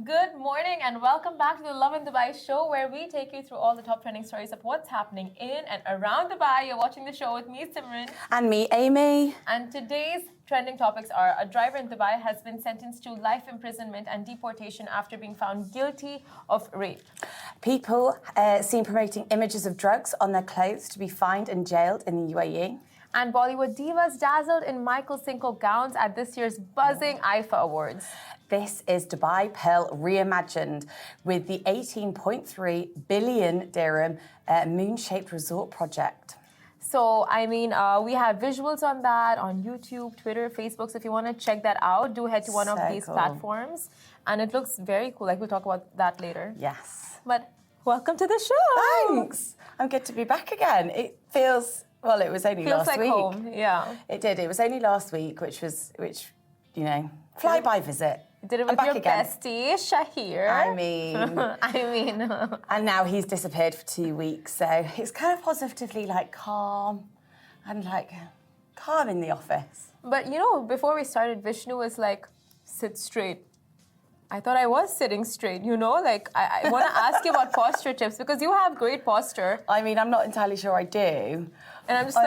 Good morning and welcome back to the Lovin Dubai show where we take you through all the top trending stories of what's happening in and around Dubai. You're watching the show with me, Simran. And me, Amy. And today's trending topics are a driver in Dubai has been sentenced to life imprisonment and deportation after being found guilty of rape. People seen promoting images of drugs on their clothes to be fined and jailed in the UAE. And Bollywood divas dazzled in Micheal Cinco gowns at this year's buzzing IIFA Awards. This is Dubai Pearl Reimagined with the 18.3 billion dirham moon-shaped resort project. So, I mean, we have visuals on that on YouTube, Twitter, Facebook. So if you want to check that out, do head to one of these platforms. And it looks very cool. Like, we'll talk about that later. Yes. But welcome to the show. Thanks. I'm good to be back again. It feels, well, it was only last like week. Home, yeah. It did. It was only last week, which, you know, fly-by visit. Did it with your bestie, Shahir. I mean. And now he's disappeared for 2 weeks, so it's kind of positively like calm and like calm in the office. But you know, before we started, Vishnu was like, sit straight. I thought I was sitting straight, you know? Like, I want to ask you about posture tips because you have great posture. I mean, I'm not entirely sure I do. And I'm just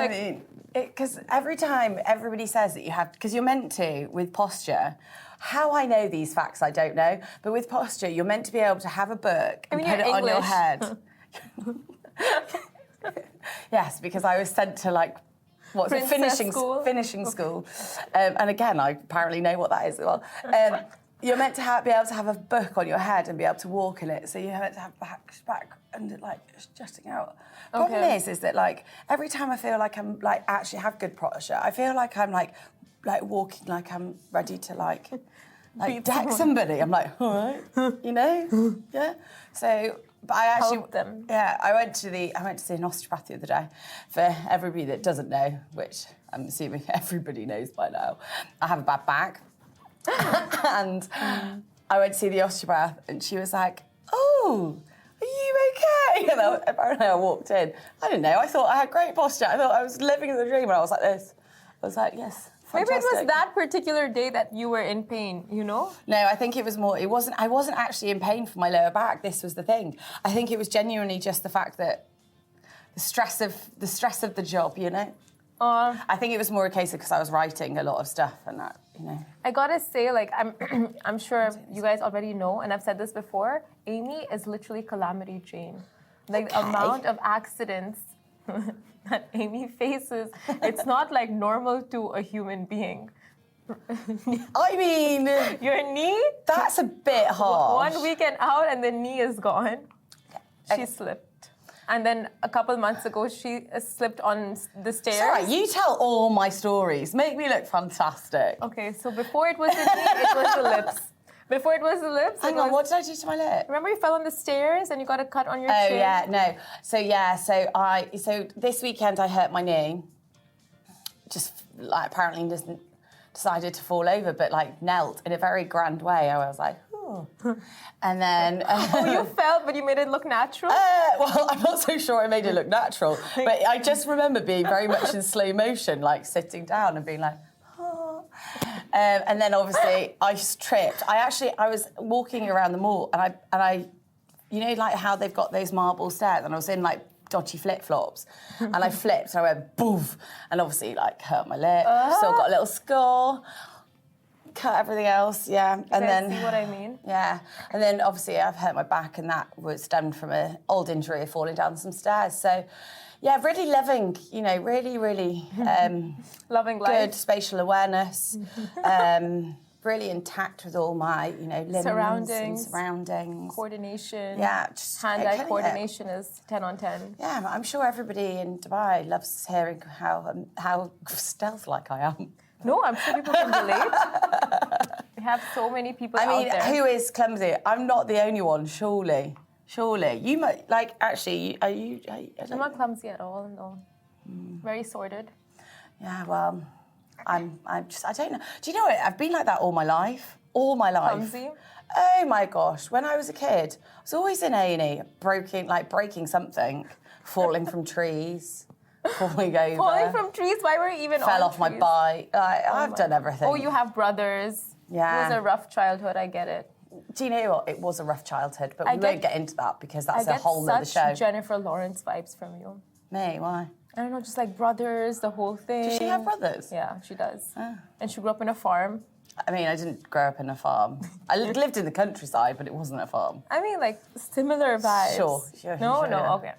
because every time everybody says that you have, because you're meant to with posture. How I know these facts, I don't know. But with posture, you're meant to be able to have a book and put it on your head. Yes, because I was sent to like, finishing school. And again, I apparently know what that is as well. You're meant to be able to have a book on your head and be able to walk in it. So you're meant to have back and like jutting out. Problem is that like every time I feel like I'm like actually have good posture, I feel like I'm like walking like I'm ready to like deck somebody. I'm like, all right, you know, yeah. So, but I actually, help them. Yeah, I went to see an osteopath the other day. For everybody that doesn't know, which I'm assuming everybody knows by now, I have a bad back, and I went to see the osteopath, and she was like, "Oh, are you okay?" And apparently I walked in. I didn't know. I thought I had great posture. I thought I was living the dream, and I was like this. I was like, yes. Fantastic. Maybe it was that particular day that you were in pain, you know? No, I think it was more, I wasn't actually in pain for my lower back. This was the thing. I think it was genuinely just the fact that the stress of the job, you know? I think it was more a case of because I was writing a lot of stuff and that, you know. I gotta say, like, I'm sure you guys already know, and I've said this before, Amy is literally Calamity Jane. Like, the amount of accidents that Amy faces, it's not like normal to a human being. I mean, your knee? That's a bit harsh. 1 weekend out and the knee is gone. She slipped. And then a couple months ago, she slipped on the stairs. Sorry, you tell all my stories. Make me look fantastic. Okay, so before it was the knee, it was the lips. Before it was the lips. Hang on, what did I do to my lip? Remember you fell on the stairs and you got a cut on your chin? Oh yeah, no. So this weekend I hurt my knee. Just like apparently decided to fall over, but like knelt in a very grand way. I was like, oh. And then you fell, but you made it look natural? Well, I'm not so sure I made it look natural, but I just remember being very much in slow motion, like sitting down and being like, and then obviously I just tripped. I was walking around the mall and I, you know, like how they've got those marble stairs, and I was in like dodgy flip-flops, and I flipped and I went boof, and obviously like hurt my lip. Still got a little scar, cut everything else, yeah. And then see what I mean? Yeah, and then obviously I've hurt my back, and that was stemmed from an old injury of falling down some stairs. So. Yeah, really loving, you know, really loving life. Good spatial awareness, really intact with all my, you know, limbs and surroundings. Coordination. Yeah, just hand-eye coordination is 10 on 10. Yeah, I'm sure everybody in Dubai loves hearing how stealth-like I am. No, I'm sure people can relate. We have so many people out there. I mean, who is clumsy? I'm not the only one, surely. Surely. You might, like, actually, are you... I'm not clumsy at all, no. Very sorted. Yeah, well, I don't know. Do you know what? I've been like that all my life. All my life. Clumsy? Oh, my gosh. When I was a kid, I was always in A&E, breaking something, falling from trees, falling over. Falling from trees? Why were you even Fell off my bike. I've done everything. Oh, you have brothers. Yeah. It was a rough childhood, I get it. do you know what? It was a rough childhood, but we won't get into that because that's a whole other show. I get such Jennifer Lawrence vibes from you. Me? Why? I don't know, just like brothers, the whole thing. Does she have brothers? Yeah, she does. And she grew up in a farm. I mean, I didn't grow up in a farm. I lived in the countryside, but it wasn't a farm. I mean, like, similar vibes. Sure. No, yeah. okay.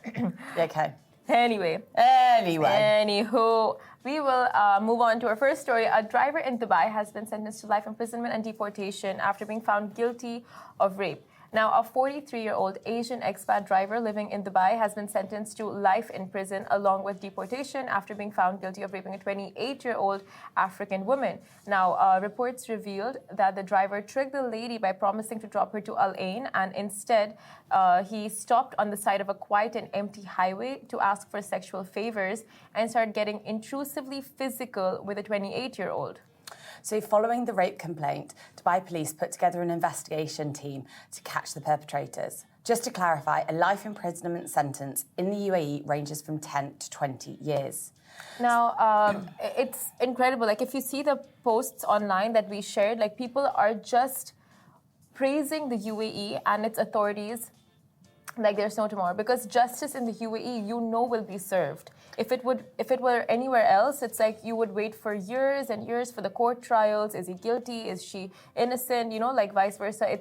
Yeah, okay. Anywho, we will move on to our first story. A driver in Dubai has been sentenced to life imprisonment and deportation after being found guilty of rape. Now, a 43-year-old Asian expat driver living in Dubai has been sentenced to life in prison along with deportation after being found guilty of raping a 28-year-old African woman. Now, reports revealed that the driver tricked the lady by promising to drop her to Al Ain, and instead he stopped on the side of a quiet and empty highway to ask for sexual favors and started getting intrusively physical with a 28-year-old. So following the rape complaint, Dubai police put together an investigation team to catch the perpetrators. Just to clarify, a life imprisonment sentence in the UAE ranges from 10 to 20 years. Now, it's incredible. Like, if you see the posts online that we shared, like, people are just praising the UAE and its authorities like there's no tomorrow, because justice in the UAE, will be served. If it were anywhere else, it's like you would wait for years and years for the court trials. Is he guilty? Is she innocent? Like vice versa.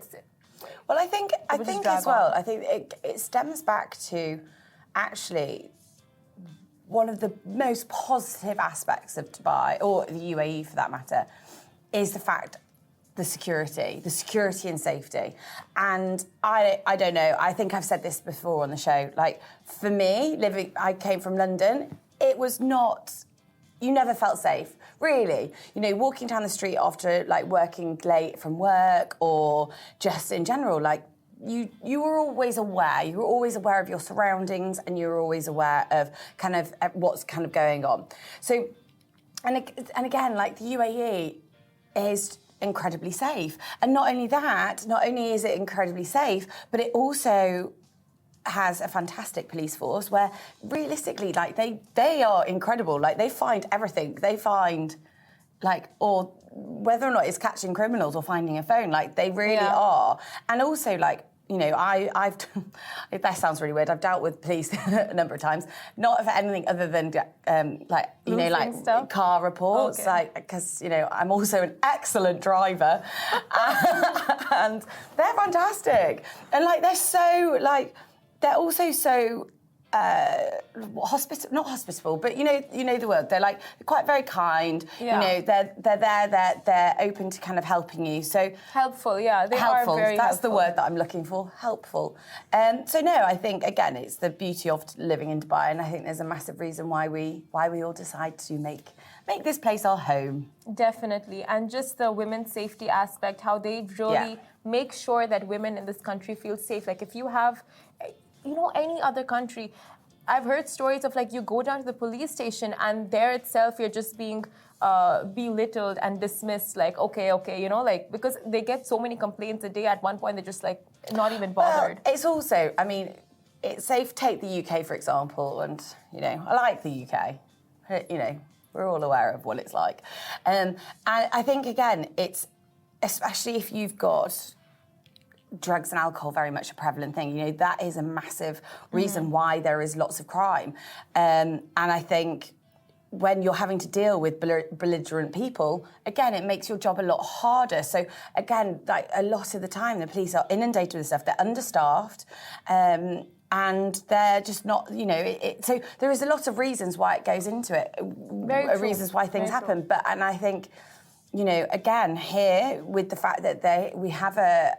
Well, I think as well. I think it stems back to actually one of the most positive aspects of Dubai, or the UAE for that matter, is the fact. The security and safety. And I don't know, I think I've said this before on the show, like, for me, I came from London, it was not, you never felt safe, really. Walking down the street after, like, working late from work or just in general, like, you were always aware. You were always aware of your surroundings and you were always aware of kind of what's kind of going on. So, and again, like, the UAE is incredibly safe. And not only is it incredibly safe, but it also has a fantastic police force where realistically, like, they are incredible. Like, they find everything. They find, like, or whether or not it's catching criminals or finding a phone, like, they really are. And also, like, I've that sounds really weird. I've dealt with police a number of times, not for anything other than like car reports, like, because I'm also an excellent driver, and they're fantastic, and like they're also so. Not hospitable, but you know the word. They're quite very kind. Yeah. They're open to kind of helping you. So helpful, yeah. They helpful. Are very That's helpful. the word that I'm looking for. Helpful. So no, I think again it's the beauty of living in Dubai, and I think there's a massive reason why we all decide to make this place our home. Definitely, and just the women's safety aspect, how they really make sure that women in this country feel safe. Like, if you have. Any other country, I've heard stories of, like, you go down to the police station and there itself you're just being belittled and dismissed, like, okay, like, because they get so many complaints a day. At one point they're just, like, not even bothered. Well, it's also, I mean, it's safe. Take the UK, for example, and, I like the UK. We're all aware of what it's like. And I think, again, it's, especially if you've got drugs and alcohol very much a prevalent thing. That is a massive reason why there is lots of crime. And I think when you're having to deal with belligerent people, again, it makes your job a lot harder. So again, like, a lot of the time, the police are inundated with stuff. They're understaffed. And they're just not, so there is a lot of reasons why it goes into it. Reasons why things happen. But, and I think, again, here, with the fact that we have a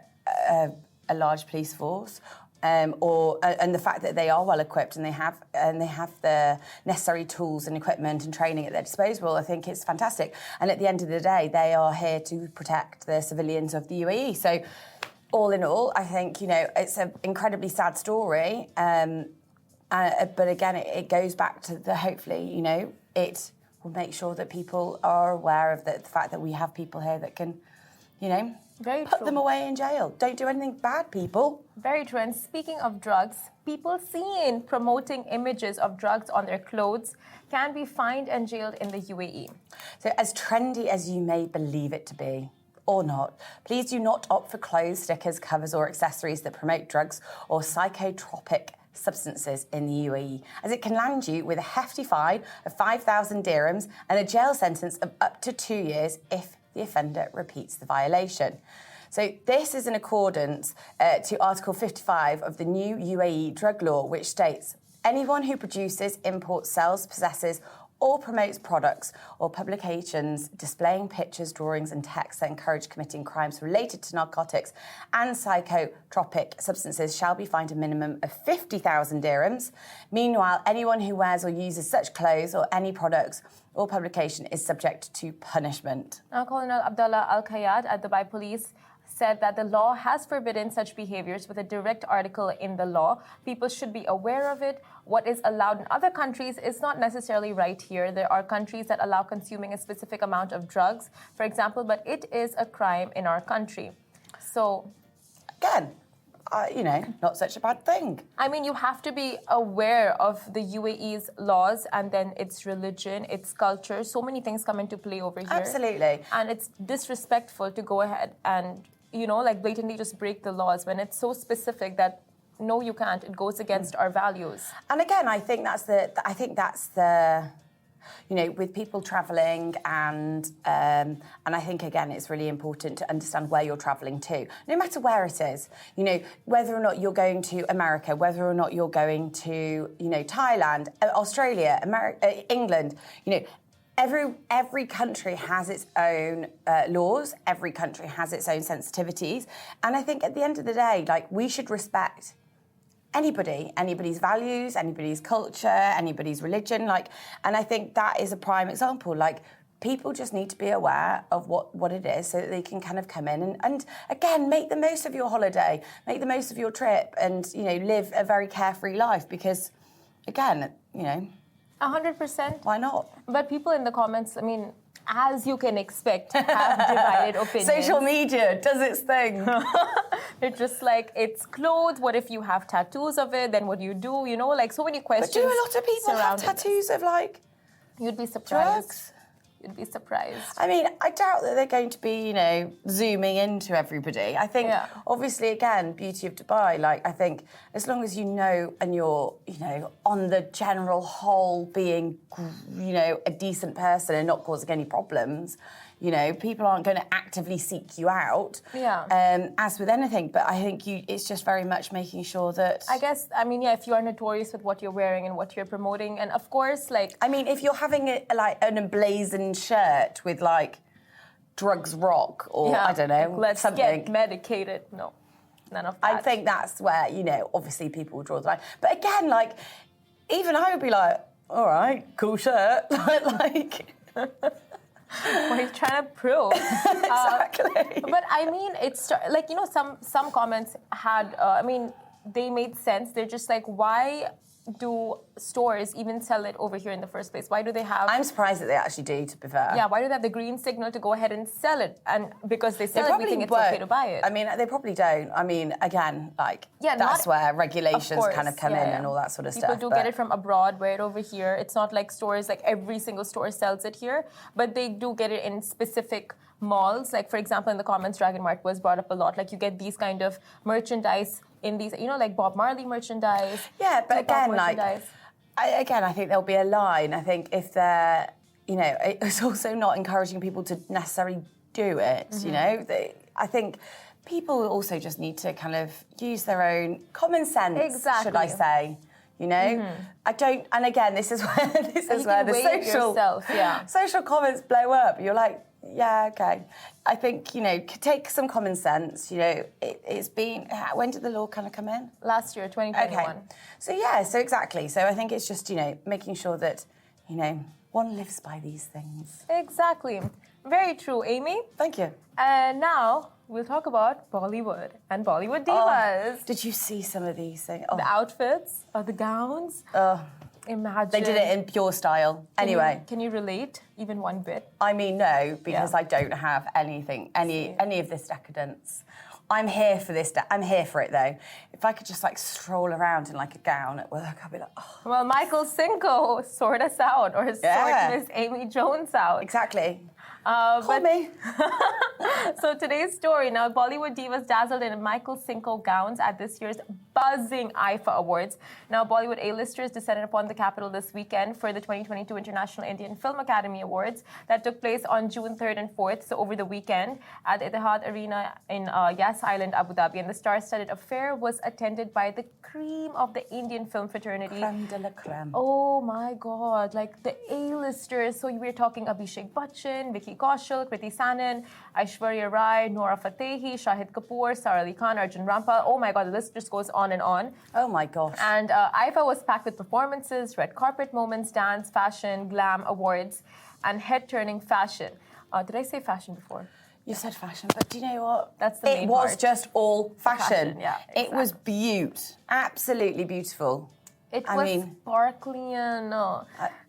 large police force, and the fact that they are well equipped and they have the necessary tools and equipment and training at their disposal, I think it's fantastic. And at the end of the day, they are here to protect the civilians of the UAE. So, all in all, I think it's an incredibly sad story. But again, it goes back to hopefully it will make sure that people are aware of the fact that we have people here that can put them away in jail. Don't do anything bad, people. Very true. And speaking of drugs, people seen promoting images of drugs on their clothes can be fined and jailed in the UAE. So as trendy as you may believe it to be, or not, please do not opt for clothes, stickers, covers, or accessories that promote drugs or psychotropic substances in the UAE, as it can land you with a hefty fine of 5,000 dirhams and a jail sentence of up to 2 years if the offender repeats the violation. So this is in accordance to Article 55 of the new UAE drug law, which states, anyone who produces, imports, sells, possesses, or promotes products or publications displaying pictures, drawings and texts that encourage committing crimes related to narcotics and psychotropic substances shall be fined a minimum of 50,000 dirhams. Meanwhile, anyone who wears or uses such clothes or any products or publication is subject to punishment. Now, Colonel Abdullah Al-Kayad at Dubai Police said that the law has forbidden such behaviors with a direct article in the law. People should be aware of it. What is allowed in other countries is not necessarily right here. There are countries that allow consuming a specific amount of drugs, for example, but it is a crime in our country. So, again, not such a bad thing. I mean, you have to be aware of the UAE's laws and then its religion, its culture. So many things come into play over here. Absolutely. And it's disrespectful to go ahead and, blatantly just break the laws when it's so specific that no, you can't. It goes against our values. And again, I think that's the with people travelling and I think, again, it's really important to understand where you're travelling to, no matter where it is. Whether or not you're going to America, whether or not you're going to, Thailand, Australia, England, Every country has its own laws. Every country has its own sensitivities. And I think at the end of the day, we should respect anybody's values, anybody's culture, anybody's religion. And I think that is a prime example. People just need to be aware of what it is so that they can kind of come in and again, make the most of your holiday, make the most of your trip and, live a very carefree life because, again, 100%. Why not? But people in the comments, as you can expect, have divided opinions. Social media does its thing. They're just it's clothes. What if you have tattoos of it? Then what do you do? So many questions. But do a lot of people have tattoos of You'd be surprised. Drugs? You'd be surprised. I doubt that they're going to be, zooming into everybody. I think, obviously, again, beauty of Dubai, I think as long as and you're, on the general whole being, a decent person and not causing any problems, people aren't going to actively seek you out. Yeah. As with anything, but I think it's just very much making sure that... I guess, if you are notorious with what you're wearing and what you're promoting, and of course, if you're having an emblazoned shirt with, drugs rock or, I don't know, let's something... get medicated. No, none of that. I think that's where, obviously people draw the line. But again, even I would be all right, cool shirt. What are you trying to prove? Exactly. But it's some comments had, they made sense. They're just why do stores even sell it over here in the first place? Why do they have... I'm surprised that they actually do, to be fair. Yeah, why do they have the green signal to go ahead and sell it? And because they sell it, we think it's okay to buy it. They probably don't. Again, that's where regulations kind of come in and all that sort of stuff. People do get it from abroad, wear it over here. It's not like stores, every single store sells it here. But they do get it in specific malls. For example, in the comments, Dragon Mart was brought up a lot. You get these kind of merchandise in these, Bob Marley merchandise. Yeah, but again, I think there'll be a line. I think if they're, it's also not encouraging people to necessarily do it, Mm-hmm. I think people also just need to kind of use their own common sense, should I say. Mm-hmm. I don't, and again, this is where the social comments blow up. You're yeah, okay. I think, take some common sense. It's been... When did the law kind of come in? Last year, 2021. Okay. So exactly. So I think it's just, making sure that, one lives by these things. Exactly. Very true, Amy. Thank you. And now we'll talk about Bollywood and Bollywood divas. Did you see some of these things? The outfits, the gowns. Imagine. They did it in pure style. Anyway. Can you relate even one bit? No, because I don't have any of this decadence. I'm here for this. I'm here for it, though. If I could just, stroll around in, a gown at work, I'd be oh. Well, Michael Cinco sort us out, or sort Miss Amy Jones out. Exactly. Call me. So today's story, now Bollywood divas dazzled in Micheal Cinco gowns at this year's buzzing IIFA Awards. Now Bollywood A-listers descended upon the capital this weekend for the 2022 International Indian Film Academy Awards that took place on June 3rd and 4th, so over the weekend, at the Etihad Arena in Yas Island, Abu Dhabi. And the star-studded affair was attended by the cream of the Indian film fraternity. Creme de la creme. Oh my God, like the A-listers. So we're talking Abhishek Bachchan, Vicky Kaushal, Kriti Sanon, Aishwarya Rai, Nora Fatehi, Shahid Kapoor, Sara Ali Khan, Arjun Rampal. Oh my God, the list just goes on and on. Oh my gosh. And IIFA was packed with performances, red carpet moments, dance, fashion, glam, awards, and head-turning fashion. Did I say fashion before? You said fashion, but do you know what? That's the main It was part. just all fashion. Yeah, exactly. It was absolutely beautiful. It was sparkly and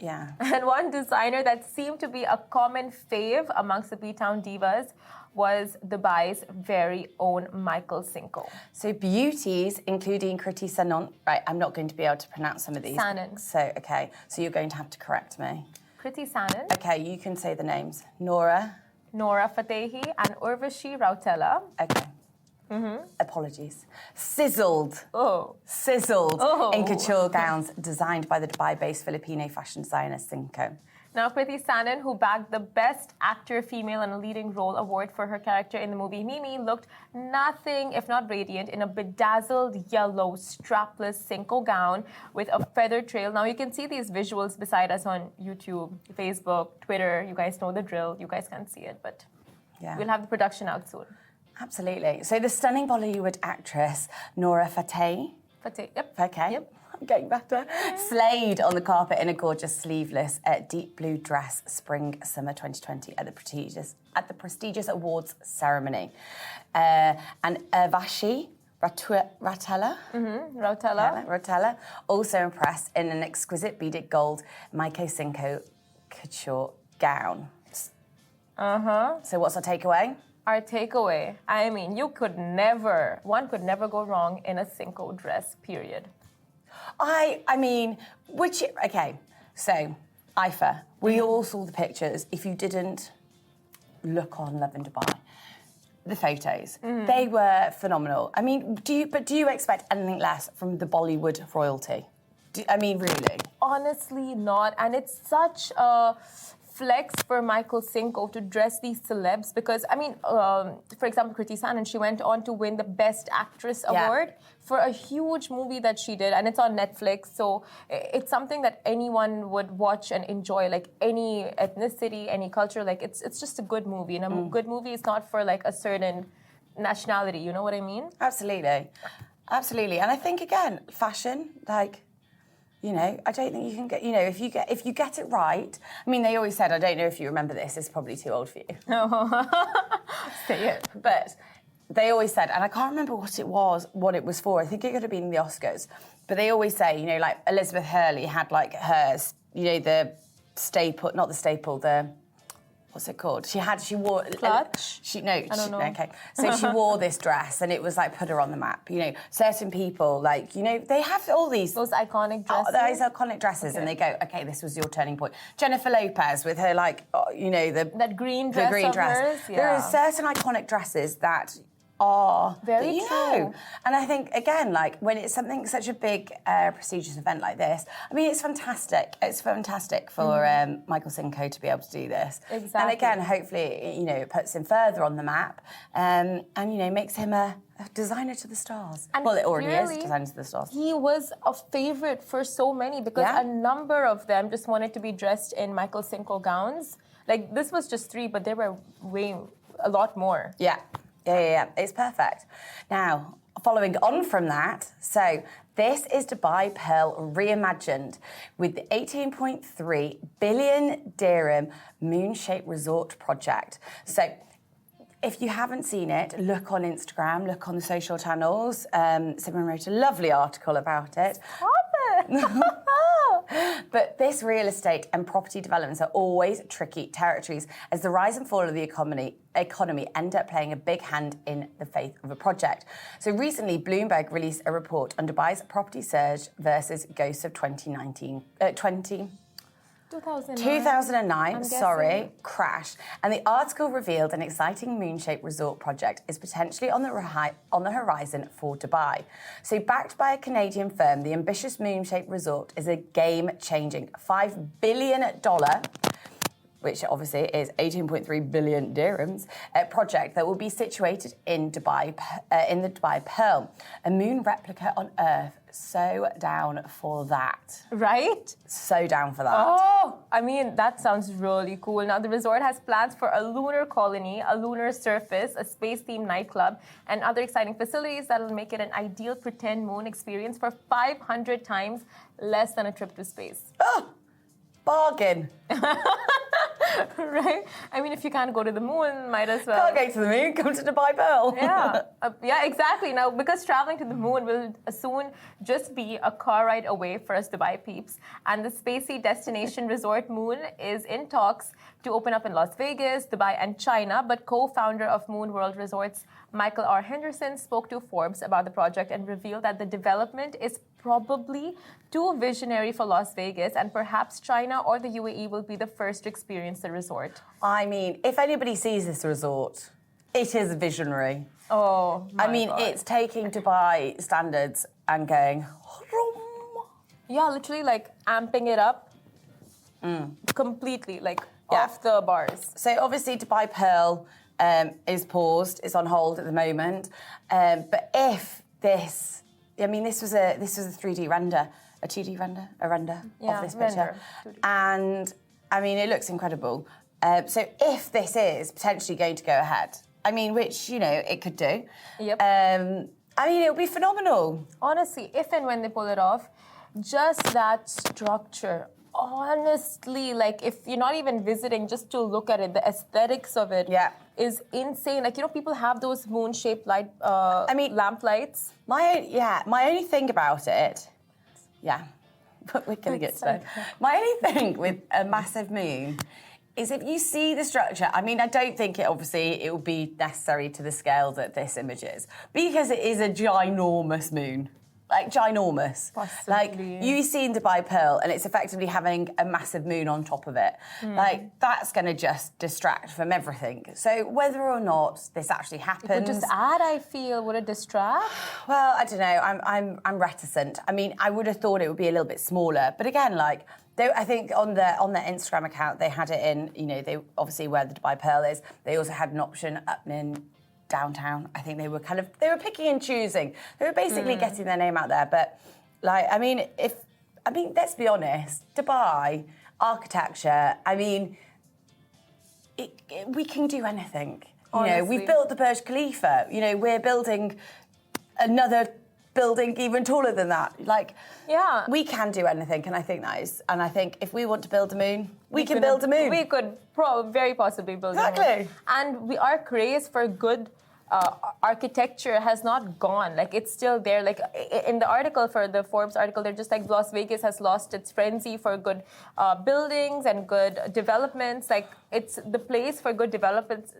yeah. And one designer that seemed to be a common fave amongst the B-Town divas was Dubai's very own Micheal Cinco. So beauties, including Kriti Sanon. Right, I'm not going to be able to pronounce some of these. Sanon. So, okay. So you're going to have to correct me. Kriti Sanon. Okay, you can say the names. Nora Fatehi and Urvashi Rautela. Okay. Apologies. Sizzled in couture gowns designed by the Dubai-based Filipino fashion designer Cinco. Now, Kriti Sanon, who bagged the Best Actor Female in a Leading Role award for her character in the movie Mimi, looked nothing if not radiant in a bedazzled yellow strapless Cinco gown with a feather trail. Now, you can see these visuals beside us on YouTube, Facebook, Twitter. You guys know the drill. You guys can't see it, but we'll have the production out soon. Absolutely. So the stunning Bollywood actress Nora Fatehi. Yep. Okay. Yep. I'm getting better. Slayed on the carpet in a gorgeous sleeveless deep blue dress spring-summer 2020 at the prestigious awards ceremony. And Urvashi Rautela also impressed in an exquisite beaded gold Micheal Cinco couture gown. So what's our takeaway? Our takeaway, I mean, one could never go wrong in a Cinco dress, period. Okay, so IIFA, we all saw the pictures. If you didn't look on Lovin Dubai, the photos, they were phenomenal. I mean, do you expect anything less from the Bollywood royalty? Really? Honestly, not. And it's such a flex for Micheal Cinco to dress these celebs because, for example, Kriti Sanon, she went on to win the Best Actress Award for a huge movie that she did, and it's on Netflix, so it's something that anyone would watch and enjoy, like any ethnicity, any culture, like it's just a good movie, and a good movie is not for like a certain nationality, you know what I mean? Absolutely. And I think, again, fashion, like, I don't think you can get, if you get it right. I mean, they always said, I don't know if you remember this, it's probably too old for you. Say it. But they always said, and I can't remember what it was for. I think it could have been the Oscars. But they always say, like Elizabeth Hurley had like hers, the staple, not the staple, what's it called? She wore... Clutch? I don't know. Okay. So she wore this dress and it was like put her on the map. Certain people, like, they have all these... Those iconic dresses? Those iconic dresses. And they go, okay, this was your turning point. Jennifer Lopez with her, like, that green dress hers? Yeah. There are certain iconic dresses that are... Very true. And I think, again, like, when it's such a big, prestigious event like this, it's fantastic. It's fantastic for Micheal Cinco to be able to do this. Exactly. And again, hopefully, it puts him further on the map and makes him a designer to the stars. And it already is a designer to the stars. He was a favorite for so many because a number of them just wanted to be dressed in Micheal Cinco gowns. Like, this was just 3, but there were a lot more. Yeah. It's perfect. Now, following on from that, so this is Dubai Pearl Reimagined with the 18.3 billion dirham moon-shaped resort project. So if you haven't seen it, look on Instagram, look on the social channels. Simran wrote a lovely article about it. Stop it! But this real estate and property developments are always tricky territories as the rise and fall of the economy end up playing a big hand in the faith of a project. So recently, Bloomberg released a report on Dubai's property surge versus ghosts of 2019. 2009, sorry, crashed. And the article revealed an exciting moon-shaped resort project is potentially on the horizon for Dubai. So backed by a Canadian firm, the ambitious moon-shaped resort is a game-changing $5 billion, which obviously is 18.3 billion dirhams, project that will be situated in Dubai, in the Dubai Pearl, a moon replica on Earth. So down for that. Right? So down for that. Oh, I mean, that sounds really cool. Now, the resort has plans for a lunar colony, a lunar surface, a space-themed nightclub, and other exciting facilities that will make it an ideal pretend moon experience for 500 times less than a trip to space. Oh, bargain. Right? I mean, if you can't go to the moon, might as well. Can't go to the moon, come to Dubai Pearl. Yeah, yeah, exactly. Now, because traveling to the moon will soon just be a car ride away for us Dubai peeps. And the spacey destination resort Moon is in talks to open up in Las Vegas, Dubai, and China. But co-founder of Moon World Resorts, Micheal R. Henderson, spoke to Forbes about the project and revealed that the development is probably too visionary for Las Vegas, and perhaps China or the UAE will be the first to experience the resort. I mean, if anybody sees this resort, it is visionary. Oh, my I mean, God. it's taking Dubai standards and going... Yeah, literally like amping it up completely, like off the bars. So obviously Dubai Pearl is paused, it's on hold at the moment. But if this, I mean, this was a 3D render, a 2D render, a render of this picture. And I mean, it looks incredible. So if this is potentially going to go ahead, I mean, which, you know, it could do. Yep. I mean, it'll be phenomenal. Honestly, if and when they pull it off, just that structure, honestly, like if you're not even visiting, just to look at it, the aesthetics of it is insane. Like, you know, people have those moon-shaped light, lamp lights. My only thing about it, we're going to get to that. My only thing with a massive moon is if you see the structure, I mean, I don't think it will be necessary to the scale that this image is, because it is a ginormous moon. Like, ginormous. Possibly. Like, you see in Dubai Pearl, and it's effectively having a massive moon on top of it. Like, that's going to just distract from everything. So whether or not this actually happens... It would just add, I feel. Would it distract? Well, I don't know. I'm reticent. I mean, I would have thought it would be a little bit smaller. But again, like... I think on their Instagram account, they had it in, you know, they obviously where the Dubai Pearl is. They also had an option up in downtown. I think they were picking and choosing. They were basically getting their name out there. But, like, I mean, let's be honest, Dubai, architecture, I mean, we can do anything. You know, we've built the Burj Khalifa. You know, we're building another building even taller than that. Like, we can do anything, and I think if we want to build a moon, we can build a moon. We could very possibly build a moon. Exactly. And our craze for good architecture has not gone. Like, it's still there. Like, in the article, for the Forbes article, they're just like, Las Vegas has lost its frenzy for good buildings and good developments. Like, it's the place for good developments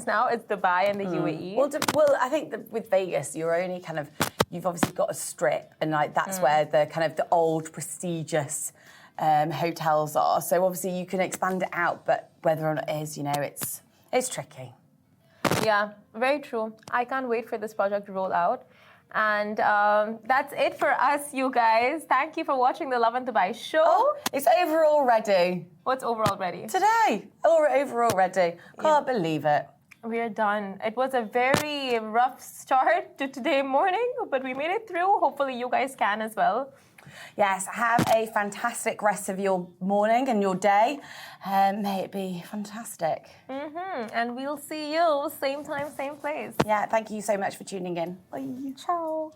now. It's Dubai and the UAE. Well, I think that with Vegas, you've obviously got a strip, and like that's where the old prestigious hotels are. So obviously you can expand it out, but whether or not it is, you know, it's tricky. Yeah, very true. I can't wait for this project to roll out. And that's it for us, you guys. Thank you for watching the Lovin Dubai show. Oh, it's over already. What's over already? Today. Over already. Can't believe it. We're done. It was a very rough start to today morning, but we made it through. Hopefully you guys can as well. Yes, have a fantastic rest of your morning and your day. May it be fantastic. And we'll see you same time, same place. Yeah, thank you so much for tuning in. Bye. Ciao.